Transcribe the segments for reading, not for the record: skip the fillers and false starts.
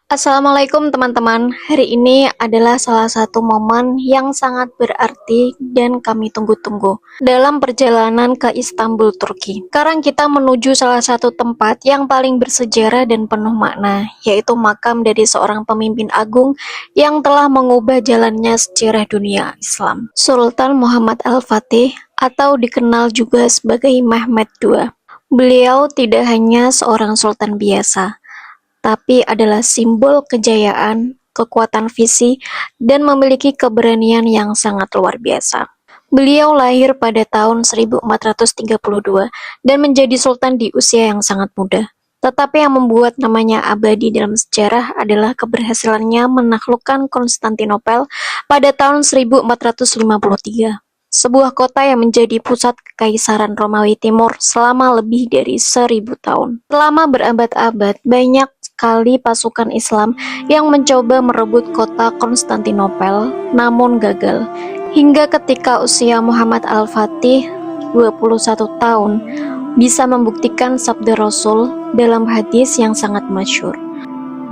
Assalamualaikum teman-teman. Hari ini adalah salah satu momen yang sangat berarti dan kami tunggu-tunggu dalam perjalanan ke Istanbul, Turki. Sekarang kita menuju salah satu tempat yang paling bersejarah dan penuh makna, yaitu makam dari seorang pemimpin agung yang telah mengubah jalannya sejarah dunia Islam, Sultan Muhammad Al-Fatih, atau dikenal juga sebagai Mehmed II. Beliau tidak hanya seorang sultan biasa, tapi adalah simbol kejayaan, kekuatan visi, dan memiliki keberanian yang sangat luar biasa. Beliau lahir pada tahun 1432 dan menjadi sultan di usia yang sangat muda. Tetapi yang membuat namanya abadi dalam sejarah adalah keberhasilannya menaklukkan Konstantinopel pada tahun 1453, sebuah kota yang menjadi pusat kekaisaran Romawi Timur selama lebih dari 1000 tahun. Selama berabad-abad, banyak sekali pasukan Islam yang mencoba merebut kota Konstantinopel, namun gagal. Hingga ketika usia Muhammad Al-Fatih 21 tahun, bisa membuktikan sabda Rasul dalam hadis yang sangat masyhur.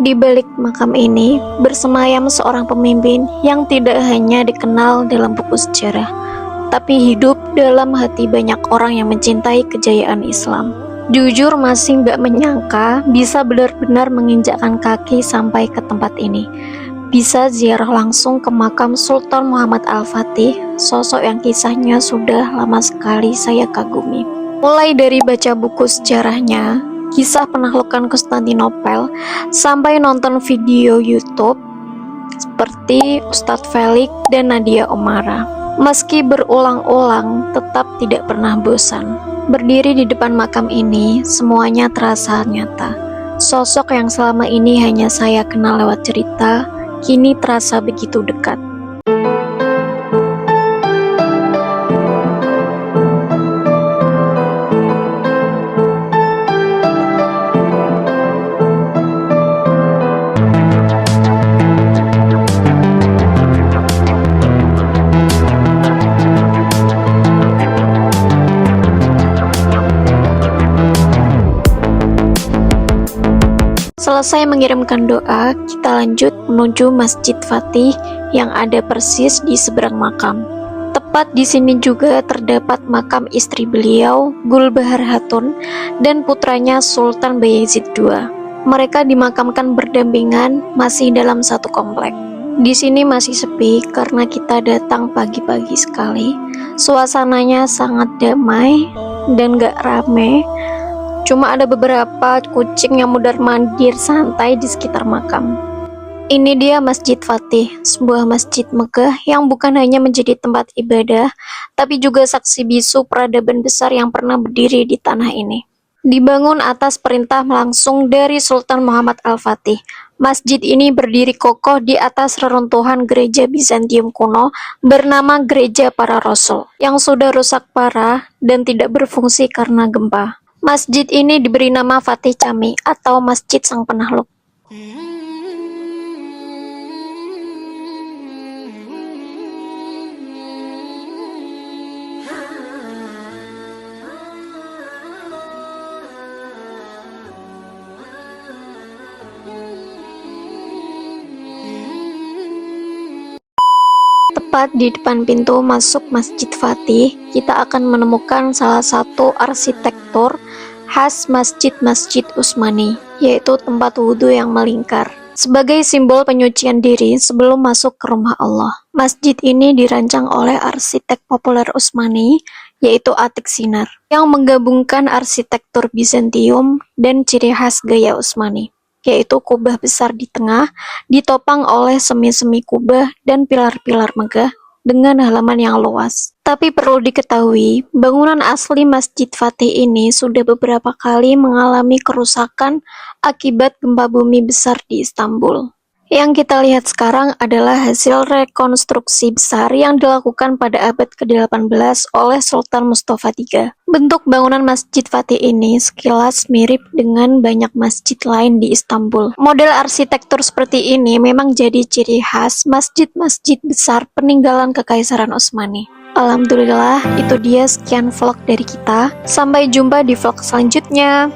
Di balik makam ini, bersemayam seorang pemimpin yang tidak hanya dikenal dalam buku sejarah, tapi hidup dalam hati banyak orang yang mencintai kejayaan Islam. Jujur masih nggak menyangka bisa benar-benar menginjakkan kaki sampai ke tempat ini. Bisa ziarah langsung ke makam Sultan Muhammad Al-Fatih, sosok yang kisahnya sudah lama sekali saya kagumi. Mulai dari baca buku sejarahnya, kisah penaklukan Konstantinopel, sampai nonton video YouTube seperti Ustadz Felix dan Nadia Omara. Meski berulang-ulang, tetap tidak pernah bosan. Berdiri di depan makam ini, semuanya terasa nyata. Sosok yang selama ini hanya saya kenal lewat cerita, kini terasa begitu dekat. Selesai mengirimkan doa, kita lanjut menuju Masjid Fatih yang ada persis di seberang makam. Tepat di sini juga terdapat makam istri beliau, Gulbahar Hatun, dan putranya Sultan Bayezid II. Mereka dimakamkan berdampingan, masih dalam satu komplek. Di sini masih sepi karena kita datang pagi-pagi sekali. Suasananya sangat damai dan gak rame. Cuma ada beberapa kucing yang mundar-mandir santai di sekitar makam. Ini dia Masjid Fatih, sebuah masjid megah yang bukan hanya menjadi tempat ibadah, tapi juga saksi bisu peradaban besar yang pernah berdiri di tanah ini. Dibangun atas perintah langsung dari Sultan Muhammad Al-Fatih, masjid ini berdiri kokoh di atas reruntuhan gereja Bizantium kuno bernama Gereja Para Rasul, yang sudah rusak parah dan tidak berfungsi karena gempa. Masjid ini diberi nama Fatih Cami atau Masjid Sang Penakluk. Tepat di depan pintu masuk Masjid Fatih, kita akan menemukan salah satu arsitektur khas Masjid-Masjid Utsmani, yaitu tempat wudhu yang melingkar. Sebagai simbol penyucian diri sebelum masuk ke rumah Allah. Masjid ini dirancang oleh arsitek populer Utsmani, yaitu Atik Sinar, yang menggabungkan arsitektur Bizantium dan ciri khas gaya Utsmani, yaitu kubah besar di tengah, ditopang oleh semi-semi kubah dan pilar-pilar megah dengan halaman yang luas. Tapi perlu diketahui, bangunan asli Masjid Fatih ini sudah beberapa kali mengalami kerusakan akibat gempa bumi besar di Istanbul. Yang kita lihat sekarang adalah hasil rekonstruksi besar yang dilakukan pada abad ke-18 oleh Sultan Mustafa III. Bentuk bangunan Masjid Fatih ini sekilas mirip dengan banyak masjid lain di Istanbul. Model arsitektur seperti ini memang jadi ciri khas masjid-masjid besar peninggalan Kekaisaran Utsmani. Alhamdulillah, itu dia sekian vlog dari kita. Sampai jumpa di vlog selanjutnya.